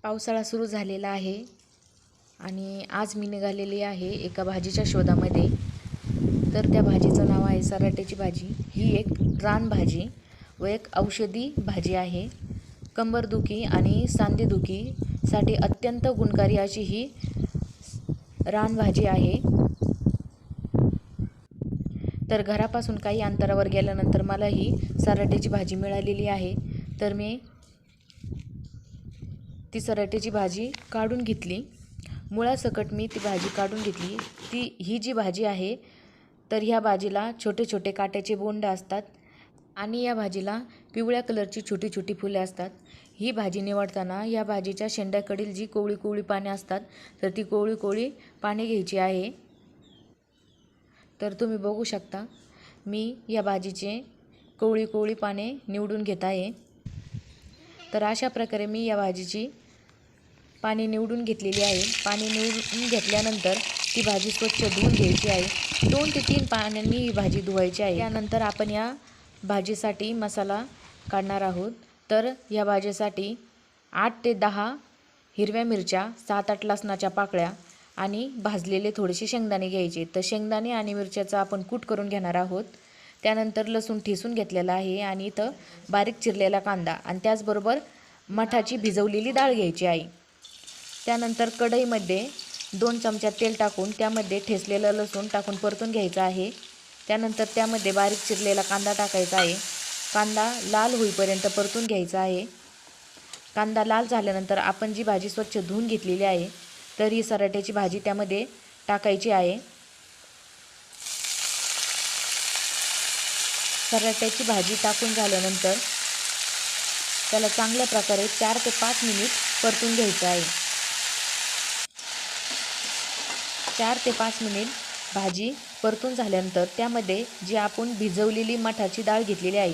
पावसाळा सुरू झालेला आहे आणि आज मी निघालेली आहे एका भाजीच्या शोधामध्ये. तर त्या भाजीचं नाव आहे सराट्याची भाजी. ही एक रानभाजी व एक औषधी भाजी आहे. कंबरदुखी आणि सांधेदुखीसाठी अत्यंत गुणकारी अशी ही रानभाजी आहे. तर घरापासून काही अंतरावर गेल्यानंतर मला ही सराट्याची भाजी मिळालेली आहे. तर मी ती सराट्याची भाजी काढून घेतली. मुळासकट मी ती भाजी काढून घेतली. ही जी भाजी आहे तर ह्या भाजीला छोटे छोटे काट्याचे बोंड असतात आणि या भाजीला पिवळ्या कलरची छोटी छोटी फुले असतात. ही भाजी निवडताना या भाजीच्या शेंड्याकडील जी कोवळी कोवळी पाने असतात तर ती कोवळी कोवळी पाने घ्यायची आहे. तर तुम्ही बघू शकता मी या भाजीचे कोवळी कोवळी पाने निवडून घेत आहे. तर अशा प्रकारे मी या भाजीची पाणी निवडून घेतलेली आहे. पाणी निवडून घेतल्यानंतर ती भाजी स्वच्छ धुवून घ्यायची आहे. 2 ते 3 पाण्याने ही भाजी धुवायची आहे. त्यानंतर आपण या भाजीसाठी मसाला काढणार आहोत. तर या भाजीसाठी 8 ते 10 हिरव्या मिरच्या, 7-8 लसणाच्या पाकळ्या आणि भाजलेले थोडेसे शेंगदाणे घ्यायचे. तर शेंगदाणे आणि मिरच्याचा आपण कूट करून घेणार आहोत. त्यानंतर लसूण ठेचून घेतलेला आहे आणि इथं बारीक चिरलेला कांदा आणि त्याचबरोबर मठाची भिजवलेली डाळ घ्यायची आहे. त्यानंतर कढईमध्ये 2 चमचा तेल टाकून त्यामध्ये ठेचलेलं लसूण टाकून परतून घ्यायचं आहे. त्यानंतर त्यामध्ये बारीक चिरलेला कांदा टाकायचा आहे. कांदा लाल होईपर्यंत परतून घ्यायचा आहे. कांदा लाल झाल्यानंतर आपण जी भाजी स्वच्छ धुवून घेतलेली आहे तर ही सराट्याची भाजी त्यामध्ये टाकायची आहे. सराट्याची भाजी टाकून झाल्यानंतर त्याला चांगल्या प्रकारे 4 ते 5 मिनिट परतून घ्यायचं आहे. 4 ते 5 मिनिट भाजी परतून झाल्यानंतर त्यामध्ये जी आपण भिजवलेली मठाची डाळ घेतलेली आहे,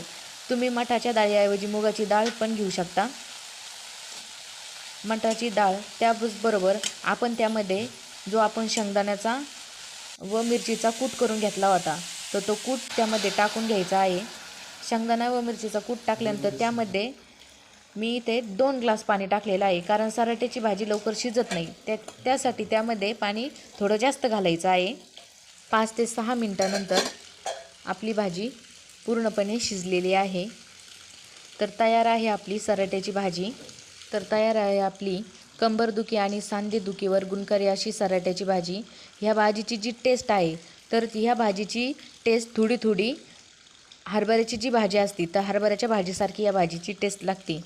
तुम्ही मठाच्या डाळीऐवजी मुगाची डाळ पण घेऊ शकता. मठाची डाळ त्याचबरोबर आपण त्यामध्ये जो आपण शेंगदाण्याचा व मिरचीचा कूट करून घेतला होता तर तो कूट त्यामध्ये टाकून घ्यायचा आहे. शेंगदाणा व मिरचीचा कूट टाकल्यानंतर त्यामध्ये मी इथे 2 ग्लास पाणी टाकलेलं आहे, कारण सराट्याची भाजी लवकर शिजत नाही. त्यासाठी त्यामध्ये पाणी थोडं जास्त घालायचं आहे. 5 ते 6 मिनटानंतर आपली भाजी पूर्णपणे शिजलेली आहे. तर तयार आहे आपली सराट्याची भाजी. तर तयार आहे आपली कंबरदुखी आणि सांधेदुखीवर गुणकारी अशी सराट्याची भाजी. ह्या भाजीची जी टेस्ट आहे तर ह्या भाजीची टेस्ट थोडी हरभऱ्याची जी भाजी असते तर हरभऱ्याच्या भाजीसारखी या भाजीची टेस्ट लागते.